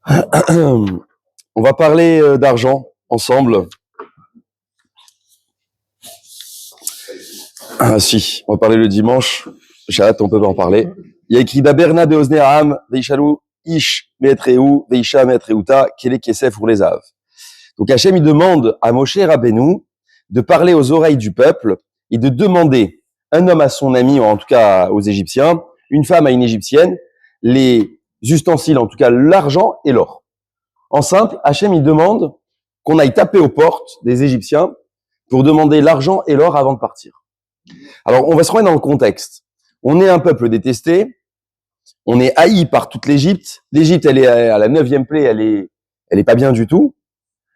On va parler d'argent ensemble. Ah si, on va parler le dimanche. J'ai hâte, on peut en parler. Il y a écrit Daberna beozne Aham, veishalu ish me'etreu, veisha me'etreuta, kele kesef pour les aves. Donc Hachem, il demande à Moshe Rabbeinu de parler aux oreilles du peuple et de demander un homme à son ami, ou en tout cas aux Égyptiens, une femme à une Égyptienne, les ustensiles, en tout cas l'argent et l'or. En simple, Hachem, il demande qu'on aille taper aux portes des Égyptiens pour demander l'argent et l'or avant de partir. Alors, on va se remettre dans le contexte. On est un peuple détesté, on est haï par toute l'Égypte. L'Égypte, elle est à la 9e plaie, elle est pas bien du tout.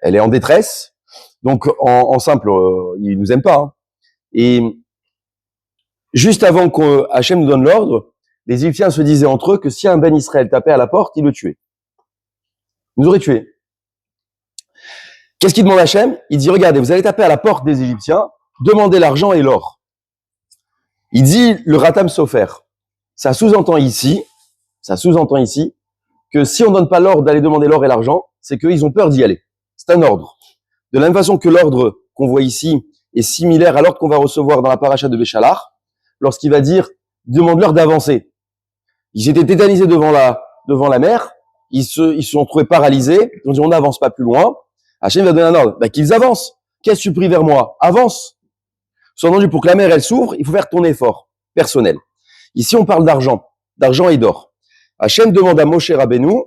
Elle est en détresse. Donc, en simple, ils nous aiment pas. Hein. Et juste avant qu'Hachem nous donne l'ordre, les Égyptiens se disaient entre eux que si un Ben Israël tapait à la porte, ils le tuaient. Ils nous auraient tués. Qu'est-ce qu'il demande Hachem? Il dit, regardez, vous allez taper à la porte des Égyptiens, demandez l'argent et l'or. Il dit le Ratam Sofer. Ça sous-entend ici que si on donne pas l'ordre d'aller demander l'or et l'argent, c'est qu'ils ont peur d'y aller. C'est un ordre. De la même façon que l'ordre qu'on voit ici est similaire à l'ordre qu'on va recevoir dans la paracha de Béchalar, lorsqu'il va dire demande-leur d'avancer. Ils étaient tétanisés devant la mer, ils se sont trouvés paralysés, ils ont dit on n'avance pas plus loin. Hachem va donner un ordre, qu'ils avancent. Qu'est-ce que tu pries vers moi? Avance. Sous-entendu, pour que la mer elle s'ouvre, il faut faire ton effort personnel. Ici, on parle d'argent et d'or. Hachem demande à Moshe Rabbeinu,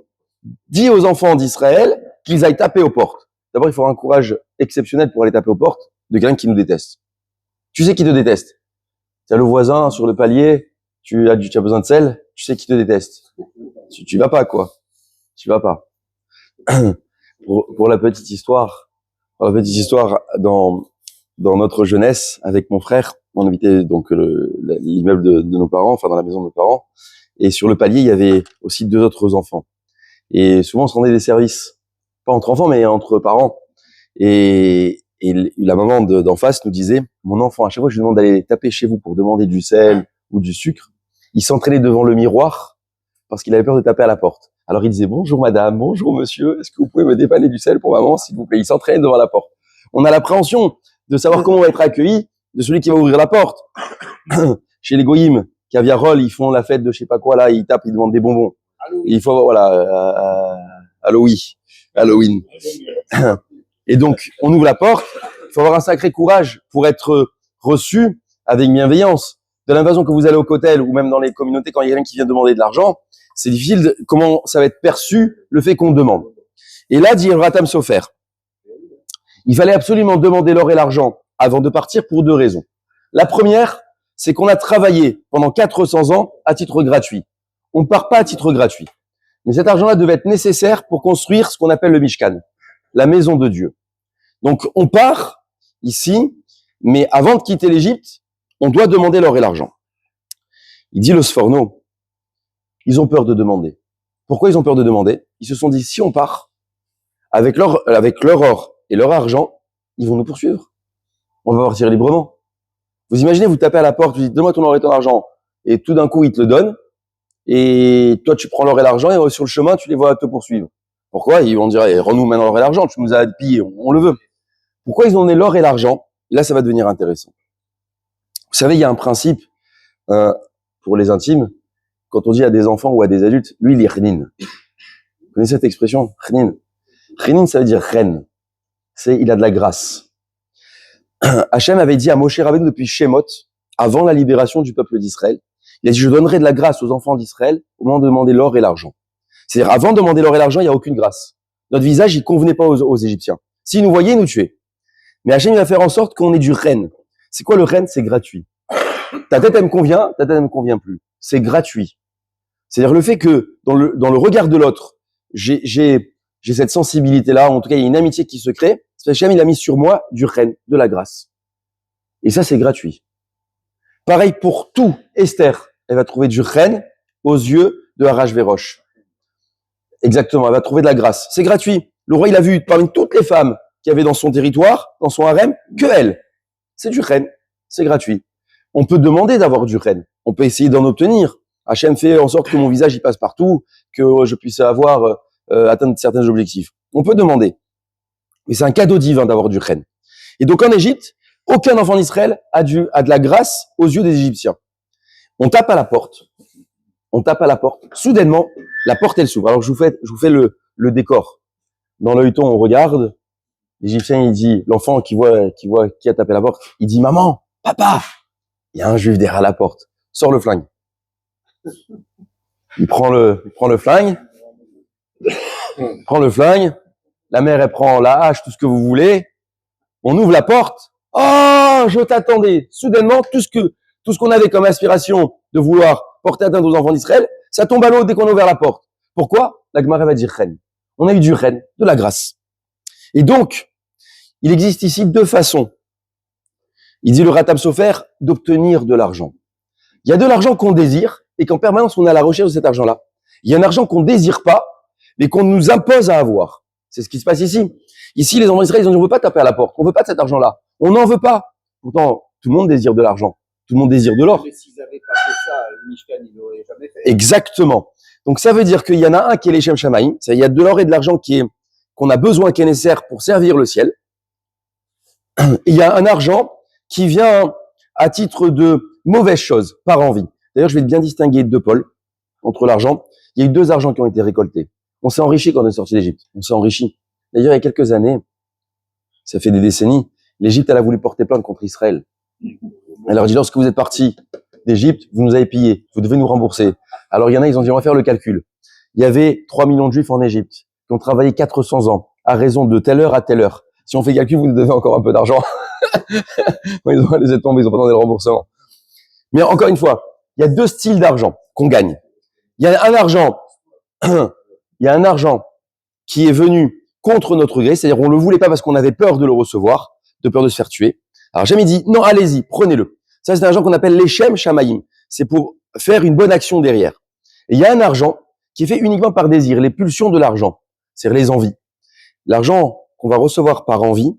dit aux enfants d'Israël qu'ils aillent taper aux portes. D'abord, il faut avoir un courage exceptionnel pour aller taper aux portes de quelqu'un qui nous déteste. Tu sais qui te déteste. Tu as le voisin sur le palier, tu as besoin de sel, tu sais qui te déteste. Tu vas pas, quoi. Tu vas pas. Pour la petite histoire, dans notre jeunesse, avec mon frère, on habitait donc l'immeuble de nos parents, enfin dans la maison de nos parents, et sur le palier, il y avait aussi 2 autres enfants. Et souvent, on se rendait des services, pas entre enfants, mais entre parents. Et la maman d'en face nous disait, mon enfant, à chaque fois que je lui demande d'aller taper chez vous pour demander du sel ou du sucre, il s'entraînait devant le miroir parce qu'il avait peur de taper à la porte. Alors il disait, bonjour madame, bonjour monsieur, est-ce que vous pouvez me dépanner du sel pour maman, s'il vous plaît? Il s'entraînait devant la porte. On a l'appréhension de savoir comment on va être accueilli de celui qui va ouvrir la porte. Chez les goyim, Caviarol, ils font la fête de je sais pas quoi, là, ils tapent, ils demandent des bonbons. Il faut, voilà, Halloween. Et donc, on ouvre la porte, il faut avoir un sacré courage pour être reçu avec bienveillance. De la même façon que vous allez au cotel ou même dans les communautés, quand il y a quelqu'un qui vient demander de l'argent, c'est difficile comment ça va être perçu le fait qu'on demande. Et là, dit Ratam Sofer, il fallait absolument demander l'or et l'argent avant de partir pour 2 raisons. La première, c'est qu'on a travaillé pendant 400 ans à titre gratuit. On ne part pas à titre gratuit. Mais cet argent-là devait être nécessaire pour construire ce qu'on appelle le Mishkan, la maison de Dieu. Donc, on part ici, mais avant de quitter l'Égypte, on doit demander l'or et l'argent. Il dit le Sforno, ils ont peur de demander. Pourquoi ils ont peur de demander? Ils se sont dit, si on part avec leur or et leur argent, ils vont nous poursuivre. On va partir librement. Vous imaginez, vous tapez à la porte, vous dites, donne-moi ton or et ton argent. Et tout d'un coup, ils te le donnent. Et toi, tu prends l'or et l'argent et sur le chemin, tu les vois te poursuivre. Pourquoi? Ils vont dire, rends-nous maintenant l'or et l'argent, tu nous as pillé, on le veut. Pourquoi ils ont donné l'or et l'argent? Et là, ça va devenir intéressant. Vous savez, il y a un principe pour les intimes. Quand on dit à des enfants ou à des adultes, lui, il est Renin. Vous connaissez cette expression? Renin. Renin, ça veut dire reine. Il a de la grâce. Hachem avait dit à Moshe Rabbeinu depuis Shemot, avant la libération du peuple d'Israël, il a dit, je donnerai de la grâce aux enfants d'Israël au moment de demander l'or et l'argent. C'est-à-dire, avant de demander l'or et l'argent, il n'y a aucune grâce. Notre visage, il convenait pas aux Égyptiens. S'ils nous voyaient, ils nous tuaient. Mais Hachem, il va faire en sorte qu'on ait du reine. C'est quoi le reine? C'est gratuit. Ta tête, elle me convient plus. C'est gratuit. C'est-à-dire le fait que, dans le regard de l'autre, j'ai cette sensibilité-là, en tout cas, il y a une amitié qui se crée. C'est Hachem, il a mis sur moi du reine, de la grâce. Et ça, c'est gratuit. Pareil pour tout. Esther, elle va trouver du reine aux yeux de Ahasuerus. Exactement, elle va trouver de la grâce. C'est gratuit. Le roi, il a vu parmi toutes les femmes qu'il y avait dans son territoire, dans son harem, que elle. C'est du reine. C'est gratuit. On peut demander d'avoir du reine. On peut essayer d'en obtenir. Hachem fait en sorte que mon visage, il passe partout, que je puisse avoir atteindre certains objectifs. On peut demander. Mais c'est un cadeau divin d'avoir du chen. Et donc en Égypte, aucun enfant d'Israël a de la grâce aux yeux des Égyptiens. On tape à la porte. On tape à la porte. Soudainement, la porte, elle s'ouvre. Alors je vous fais le décor. Dans l'œilleton, on regarde. L'Égyptien, il dit, l'enfant qui voit qui a tapé à la porte, il dit, maman, papa, il y a un juif derrière la porte. Sors le flingue. Il prend le flingue. Prend le flingue. La mère, elle prend la hache, tout ce que vous voulez. On ouvre la porte. Oh, je t'attendais. Soudainement, tout ce qu'on avait comme aspiration de vouloir porter atteinte aux enfants d'Israël, ça tombe à l'eau dès qu'on a ouvert la porte. Pourquoi? La Gemara va dire chen. On a eu du chen, de la grâce. Et donc, il existe ici deux façons. Il dit le Ratab Sofer d'obtenir de l'argent. Il y a de l'argent qu'on désire et qu'en permanence on est à la recherche de cet argent-là. Il y a un argent qu'on désire pas, mais qu'on nous impose à avoir. C'est ce qui se passe ici. Ici, les enfants d'Israël, ils ont dit, on veut pas taper à la porte. On veut pas de cet argent-là. On n'en veut pas. Pourtant, tout le monde désire de l'argent. Tout le monde désire de l'or. Mais s'ils avaient pas fait ça, le Mishkan, ils l'auraient jamais fait. Exactement. Donc, ça veut dire qu'il y en a un qui est l'Echem Shamaïm. Il y a de l'or et de l'argent qu'on a besoin, qui est nécessaire pour servir le ciel. Et il y a un argent qui vient à titre de mauvaise chose, par envie. D'ailleurs, je vais bien distinguer deux pôles entre l'argent. Il y a eu deux argents qui ont été récoltés. On s'est enrichi quand on est sorti d'Égypte. On s'est enrichi. D'ailleurs, il y a quelques années, ça fait des décennies, l'Égypte, elle a voulu porter plainte contre Israël. Elle leur dit, lorsque vous êtes partis d'Égypte, vous nous avez pillés, vous devez nous rembourser. Alors, il y en a, ils ont dit, on va faire le calcul. Il y avait 3 millions de Juifs en Égypte qui ont travaillé 400 ans à raison de telle heure à telle heure. Si on fait le calcul, vous nous devez encore un peu d'argent. Ils ont laissé tomber, ils ont pas demandé le remboursement. Mais encore une fois, il y a deux styles d'argent qu'on gagne. Il y a un argent qui est venu contre notre gré, c'est-à-dire on le voulait pas parce qu'on avait peur de le recevoir, de peur de se faire tuer. Alors jamais dit, non, allez-y, prenez-le. Ça, c'est un argent qu'on appelle l'Echem Shamayim. C'est pour faire une bonne action derrière. Et il y a un argent qui est fait uniquement par désir, les pulsions de l'argent, c'est-à-dire les envies. L'argent qu'on va recevoir par envie,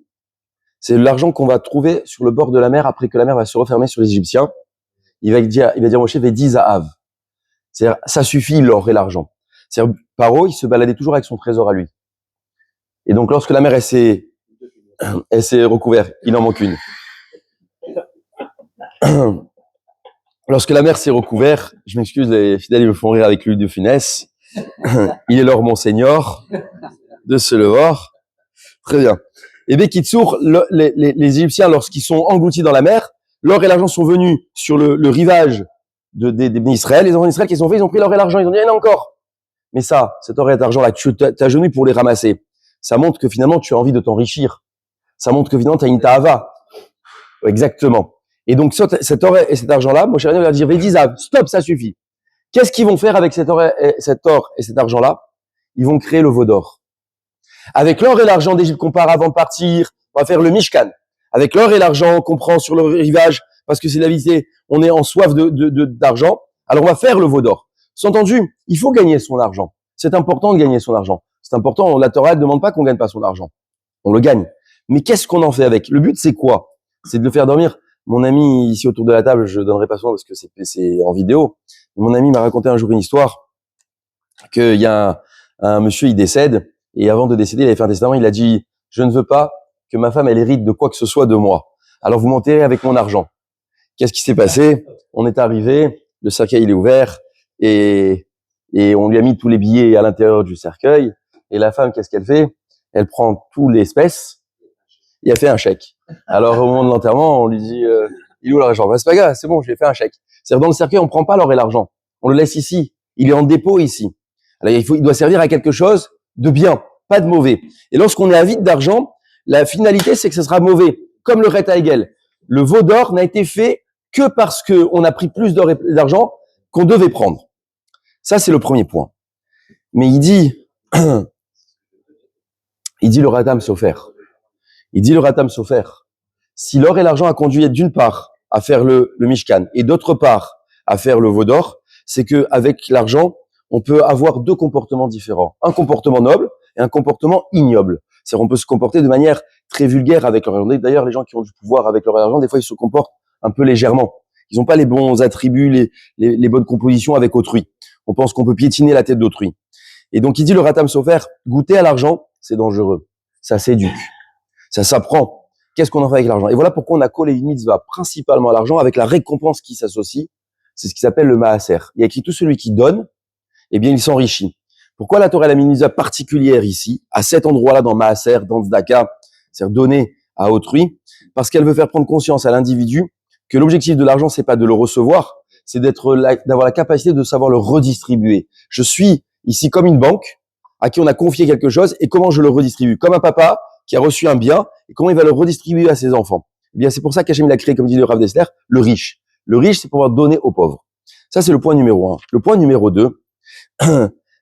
c'est l'argent qu'on va trouver sur le bord de la mer après que la mer va se refermer sur les Égyptiens. Il va dire Moshe, Vedi Zahav. C'est-à-dire, ça suffit l'or et l'argent. C'est-à-dire, Paro, il se baladait toujours avec son trésor à lui. Et donc, lorsque la mer, elle s'est recouverte, il en manque une. Lorsque la mer s'est recouverte, je m'excuse, les fidèles, ils me font rire avec l'huile de funès. Il est l'or, mon Seigneur, de se le voir. Très bien. Et bien, Kitsour, les Égyptiens, lorsqu'ils sont engloutis dans la mer, l'or et l'argent sont venus sur le rivage des Israël. Les enfants d'Israël, qu'est-ce qu'ils ont fait? Ils ont pris l'or et l'argent. Ils ont dit, il y en a encore. Mais ça, cet or et cet argent-là, tu t'agenouilles pour les ramasser. Ça montre que finalement, tu as envie de t'enrichir. Ça montre que finalement, tu as une ta'ava. Exactement. Et donc, cet or et cet argent-là, Moshe Rabbeinu va dire, Védizav, stop, ça suffit. Qu'est-ce qu'ils vont faire avec cet or et cet argent-là? Ils vont créer le veau d'or. Avec l'or et l'argent d'Égypte qu'on part avant de partir, on va faire le Mishkan. Avec l'or et l'argent qu'on prend sur le rivage, parce que c'est la visée, on est en soif d'argent, alors on va faire le veau d'or. C'est entendu, il faut gagner son argent. C'est important de gagner son argent. C'est important, la Torah ne demande pas qu'on gagne pas son argent. On le gagne. Mais qu'est-ce qu'on en fait avec? Le but, c'est quoi? C'est de le faire dormir. Mon ami ici autour de la table, je donnerai pas son nom parce que c'est en vidéo. Mon ami m'a raconté un jour une histoire qu'il y a un monsieur, il décède, et avant de décéder, il avait fait un testament, il a dit, je ne veux pas que ma femme, elle hérite de quoi que ce soit de moi. Alors vous m'enterrez avec mon argent. Qu'est-ce qui s'est passé? On est arrivé, le cercueil, il est ouvert, et on lui a mis tous les billets à l'intérieur du cercueil, et la femme, qu'est-ce qu'elle fait? Elle prend tous les espèces, et elle fait un chèque. Alors au moment de l'enterrement, on lui dit, il est où l'argent? Ben, c'est pas grave, c'est bon, je lui ai fait un chèque. C'est-à-dire dans le cercueil, on prend pas l'or et l'argent. On le laisse ici. Il est en dépôt ici. Alors il doit servir à quelque chose de bien, pas de mauvais. Et lorsqu'on est avide d'argent, la finalité, c'est que ce sera mauvais. Comme le Ret Hagel. Le veau d'or n'a été fait que parce qu'on a pris plus d'or et d'argent qu'on devait prendre. Ça, c'est le premier point. Mais il dit le Ratam Sofer. Il dit le Ratam Sofer. Si l'or et l'argent a conduit d'une part à faire le Mishkan et d'autre part à faire le veau d'or, c'est que avec l'argent, on peut avoir deux comportements différents. Un comportement noble et un comportement ignoble. C'est-à-dire qu'on peut se comporter de manière très vulgaire avec leur argent. D'ailleurs, les gens qui ont du pouvoir avec leur argent, des fois, ils se comportent un peu légèrement. Ils n'ont pas les bons attributs, les bonnes compositions avec autrui. On pense qu'on peut piétiner la tête d'autrui. Et donc, il dit le Ratam Sofer, goûter à l'argent, c'est dangereux. Ça s'éduque. Ça s'apprend. Qu'est-ce qu'on en fait avec l'argent? Et voilà pourquoi on a collé une mitzvah principalement à l'argent avec la récompense qui s'associe. C'est ce qui s'appelle le maaser. Il y a écrit tout celui qui donne, eh bien, il s'enrichit. Pourquoi la Torah a mis une mitzvah particulière ici, à cet endroit-là dans maaser, dans tzedaka, c'est-à-dire donner à autrui? Parce qu'elle veut faire prendre conscience à l'individu que l'objectif de l'argent, c'est pas de le recevoir, c'est d'avoir la capacité de savoir le redistribuer. Je suis ici comme une banque à qui on a confié quelque chose et comment je le redistribue. Comme un papa qui a reçu un bien et comment il va le redistribuer à ses enfants. Eh bien, c'est pour ça qu'Hachem il a créé, comme dit le Rav Dessler, le riche. Le riche, c'est pouvoir donner aux pauvres. Ça, c'est le point numéro 1. Le point numéro 2,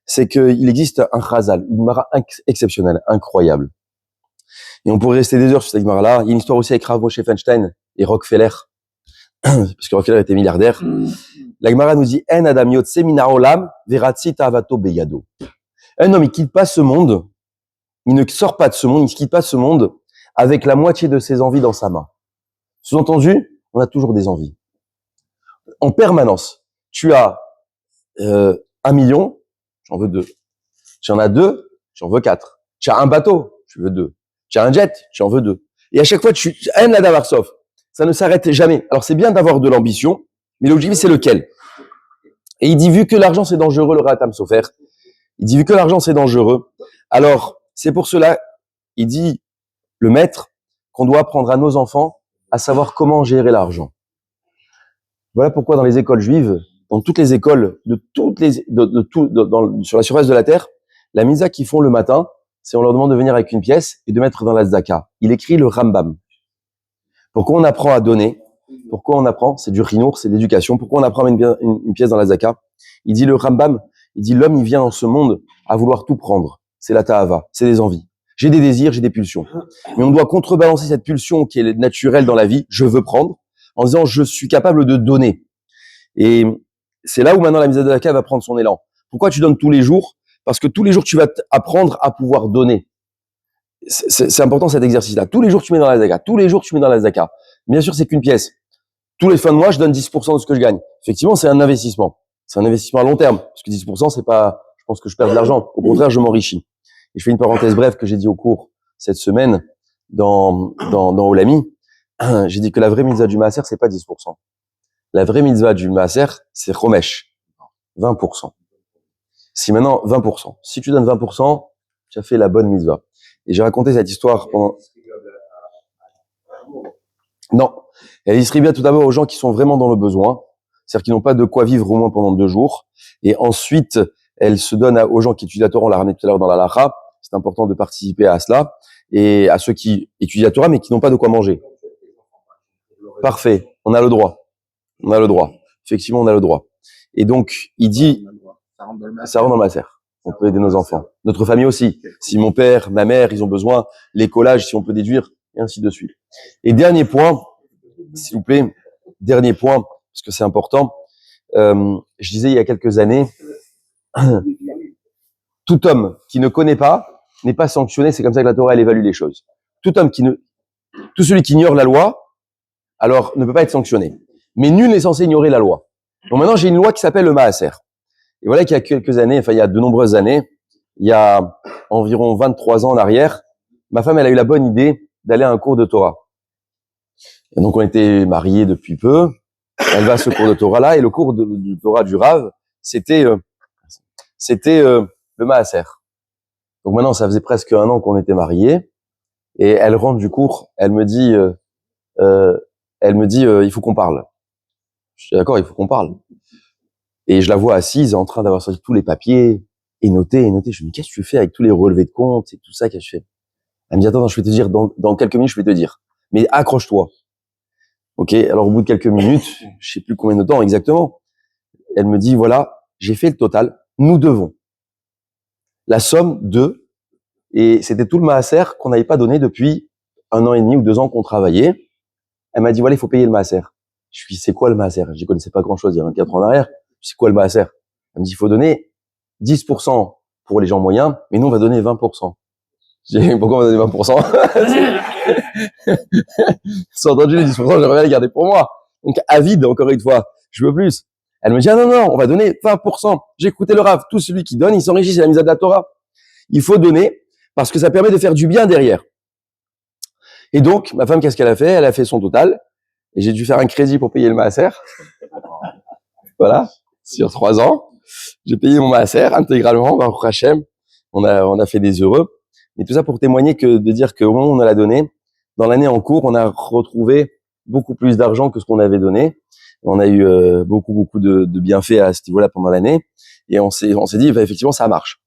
c'est qu'il existe un chazal, une mara exceptionnelle, incroyable. Et on pourrait rester des heures sur cette mara-là. Il y a une histoire aussi avec Rav Moshe Feinstein et Rockefeller, parce que Rockefeller était milliardaire. La Gemara nous dit, En adam yotse mina olam veratzi ta'avato beyado. Un homme, il quitte pas ce monde, il ne sort pas de ce monde, il ne quitte pas ce monde avec la moitié de ses envies dans sa main. Sous-entendu, on a toujours des envies. En permanence, tu as 1 million, j'en veux 2. Tu en as 2, j'en veux 4. Tu as un bateau, je veux 2. Tu as un jet, j'en veux 2. Et à chaque fois, tu aimes la Davarsov. Ça ne s'arrête jamais. Alors c'est bien d'avoir de l'ambition, mais l'objectif c'est lequel? Et il dit, vu que l'argent c'est dangereux, le Ratam Sofer, il dit, vu que l'argent c'est dangereux, alors c'est pour cela, il dit, le maître, qu'on doit apprendre à nos enfants à savoir comment gérer l'argent. Voilà pourquoi dans les écoles juives, dans toutes les écoles sur la surface de la terre, la misa qu'ils font le matin, c'est on leur demande de venir avec une pièce et de mettre dans la tzedaka. Il écrit le Rambam. Pourquoi on apprend à donner? Pourquoi on apprend? C'est du chinour, c'est l'éducation. Pourquoi on apprend à mettre une pièce dans la tzedaka? Il dit le Rambam, il dit l'homme il vient dans ce monde à vouloir tout prendre. C'est la ta'ava, c'est des envies. J'ai des désirs, j'ai des pulsions. Mais on doit contrebalancer cette pulsion qui est naturelle dans la vie, je veux prendre, en disant je suis capable de donner. Et c'est là où maintenant la mise à tzedaka va prendre son élan. Pourquoi tu donnes tous les jours? Parce que tous les jours tu vas apprendre à pouvoir donner. C'est important cet exercice-là. Tous les jours tu mets dans la tzedaka, tous les jours tu mets dans la tzedaka. Bien sûr c'est qu'une pièce. Tous les fins de mois je donne 10% de ce que je gagne. Effectivement c'est un investissement. C'est un investissement à long terme. Parce que 10% c'est pas, je pense que je perds de l'argent. Au contraire je m'enrichis. Et je fais une parenthèse brève que j'ai dit au cours cette semaine dans Olami. J'ai dit que la vraie mitzvah du maaser, c'est pas 10%. La vraie mitzvah du maaser, c'est chomesh. 20%. Si maintenant, 20%. Si tu donnes 20%, tu as fait la bonne mitzvah. Et j'ai raconté cette histoire pendant... Non. Elle distribue tout d'abord aux gens qui sont vraiment dans le besoin. C'est-à-dire qui n'ont pas de quoi vivre au moins pendant 2 jours. Et ensuite, elle se donne aux gens qui étudient la Torah, on l'a ramené tout à l'heure dans la Lacha. C'est important de participer à cela. Et à ceux qui étudient la Torah, mais qui n'ont pas de quoi manger. Parfait. On a le droit. On a le droit. Effectivement, on a le droit. Et donc, il dit, ça rentre dans le maaser. On peut aider nos enfants. Notre famille aussi. Si mon père, ma mère, ils ont besoin, les collages, si on peut déduire, et ainsi de suite. Et dernier point, s'il vous plaît, dernier point, parce que c'est important. Je disais il y a quelques années, tout homme qui ne connaît pas n'est pas sanctionné. C'est comme ça que la Torah, elle évalue les choses. Tout celui qui ignore la loi, alors ne peut pas être sanctionné. Mais nul n'est censé ignorer la loi. Donc maintenant, j'ai une loi qui s'appelle le maaser. Et voilà qu'il y a quelques années, enfin il y a de nombreuses années, il y a environ 23 ans en arrière, ma femme, elle a eu la bonne idée d'aller à un cours de Torah. Et donc on était mariés depuis peu. Elle va à ce cours de Torah-là, et le cours du Torah du Rav, c'était le maaser. Donc maintenant, ça faisait presque 1 an qu'on était mariés, et elle rentre du cours, elle me dit, il faut qu'on parle. Je suis d'accord, il faut qu'on parle. Et je la vois assise, en train d'avoir sorti tous les papiers, et noter. Je me dis, qu'est-ce que tu fais avec tous les relevés de compte, et tout ça, qu'est-ce que tu fais? Elle me dit, attends, je vais te dire, dans quelques minutes, je vais te dire. Mais accroche-toi. Ok, alors au bout de quelques minutes, je sais plus combien de temps exactement, elle me dit, voilà, j'ai fait le total, nous devons la somme de, et c'était tout le maaser qu'on n'avait pas donné depuis 1 an et demi ou 2 ans qu'on travaillait. Elle m'a dit, voilà, il faut payer le maaser. Je lui dis, c'est quoi le maaser? Je connaissais pas grand-chose il y a 24 ans en arrière. C'est quoi le maaser? Elle me dit, il faut donner 10% pour les gens moyens, mais nous, on va donner 20%. J'ai dit, pourquoi on va donner 20%? Sans entendu, les 10%, j'aimerais bien les garder pour moi. Donc, avide, encore une fois, je veux plus. Elle me dit, ah non, non, on va donner 20%. J'ai écouté le Rav. Tout celui qui donne, il s'enrichit, c'est la mise à de la Torah. Il faut donner parce que ça permet de faire du bien derrière. Et donc, ma femme, qu'est-ce qu'elle a fait? Elle a fait son total. Et j'ai dû faire un crédit pour payer le maaser. Voilà. Sur 3 ans. J'ai payé mon maaser intégralement, Baruch Hashem. On a fait des heureux. Et tout ça pour témoigner de dire qu'au moment où on l'a donné, dans l'année en cours, on a retrouvé beaucoup plus d'argent que ce qu'on avait donné. On a eu beaucoup de bienfaits à ce niveau-là pendant l'année. Et on s'est dit, bah, effectivement, ça marche.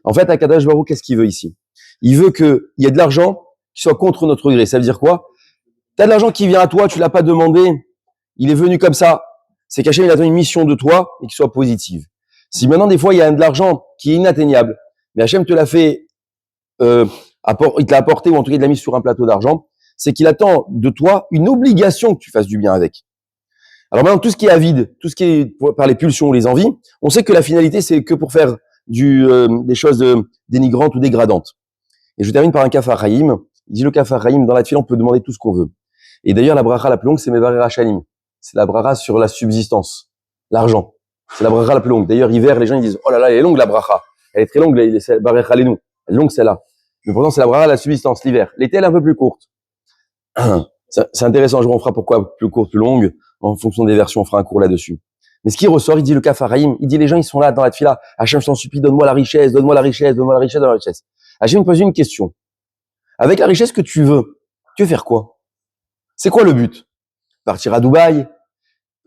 En fait, Akadosh Baruch Hu, qu'est-ce qu'il veut ici? Il veut qu'il y ait de l'argent qui soit contre notre gré. Ça veut dire quoi? T'as de l'argent qui vient à toi, tu l'as pas demandé, il est venu comme ça. C'est qu'Hachem, il attend une mission de toi et qu'il soit positive. Si maintenant, des fois, il y a de l'argent qui est inatteignable, mais Hachem te l'a fait, il te l'a apporté, ou en tout cas, il l'a mis sur un plateau d'argent, c'est qu'il attend de toi une obligation que tu fasses du bien avec. Alors maintenant, tout ce qui est avide, tout ce qui est par les pulsions ou les envies, on sait que la finalité, c'est que pour faire des choses dénigrantes ou dégradantes. Et je termine par un Kafar Haïm. Il dit le Kafar Haïm, dans la tefila, on peut demander tout ce qu'on veut. Et d'ailleurs, la bracha la plus longue, c'est Mevarer Hashanim. C'est la bracha sur la subsistance, l'argent. C'est la bracha la plus longue. D'ailleurs, hiver, les gens ils disent, oh là là, elle est longue la bracha. Elle est très longue, c'est Barer Halenu. Elle est longue celle-là. Mais pourtant, c'est la bracha la subsistance, l'hiver. L'été, elle est un peu plus courte. C'est intéressant, on fera pourquoi plus courte, plus longue. En fonction des versions, on fera un cours là-dessus. Mais ce qui ressort, il dit le Kafar Haïm, il dit les gens, ils sont là dans la tefila. Hachem, je t'en supplie, donne-moi la richesse, donne-moi la richesse, donne-moi la richesse, donne-moi la richesse. Hachem me pose une question. Avec la richesse que tu veux faire quoi? C'est quoi le but? Partir à Dubaï?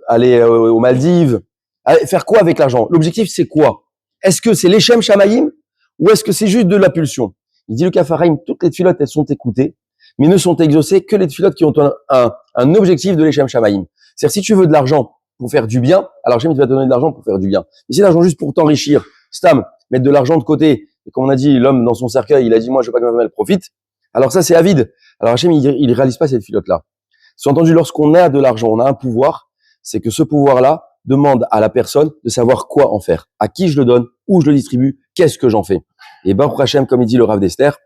Aller aux Maldives? Faire quoi avec l'argent? L'objectif, c'est quoi? Est-ce que c'est l'Echem Shamayim ou est-ce que c'est juste de la pulsion? Il dit le Kafar Haïm, toutes les tfilotes, elles sont écoutées, mais ne sont exaucées que les tfilotes qui ont un objectif de l'Echem Shamayim. C'est-à-dire, si tu veux de l'argent pour faire du bien, alors Hachem, il va te donner de l'argent pour faire du bien. Mais si l'argent juste pour t'enrichir, stam, mettre de l'argent de côté, et comme on a dit, l'homme dans son cercueil, il a dit, moi, je veux pas que ma femme profite. Alors ça, c'est avide. Alors Hachem, il réalise pas cette filote-là. Sous-entendu, lorsqu'on a de l'argent, on a un pouvoir, c'est que ce pouvoir-là demande à la personne de savoir quoi en faire. À qui je le donne, où je le distribue, qu'est-ce que j'en fais. Et Baruch Hashem, comme il dit le Rav d'Esther,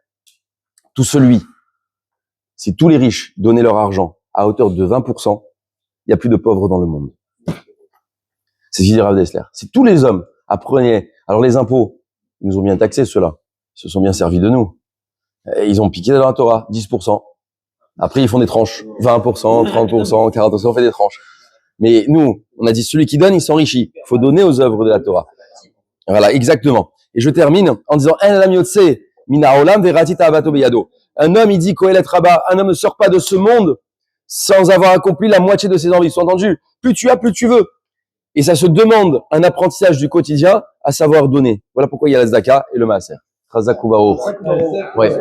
si tous les riches donnaient leur argent à hauteur de 20%, il n'y a plus de pauvres dans le monde. C'est ce qu'il dit Rav d'Esther. Si tous les hommes apprenaient, alors les impôts, ils nous ont bien taxés ceux-là, ils se sont bien servis de nous. Et ils ont piqué dans la Torah, 10%. Après, ils font des tranches. 20%, 30%, 40%, on fait des tranches. Mais nous, on a dit, celui qui donne, il s'enrichit. Il faut donner aux œuvres de la Torah. Voilà, exactement. Et je termine en disant, un homme, il dit, Kohelet Rabba, un homme ne sort pas de ce monde sans avoir accompli la moitié de ses envies. Sous-entendu, plus tu as, plus tu veux. Et ça se demande un apprentissage du quotidien, à savoir donner. Voilà pourquoi il y a la Zdaka et le Maaser. Chazak Ubaor. Ouais.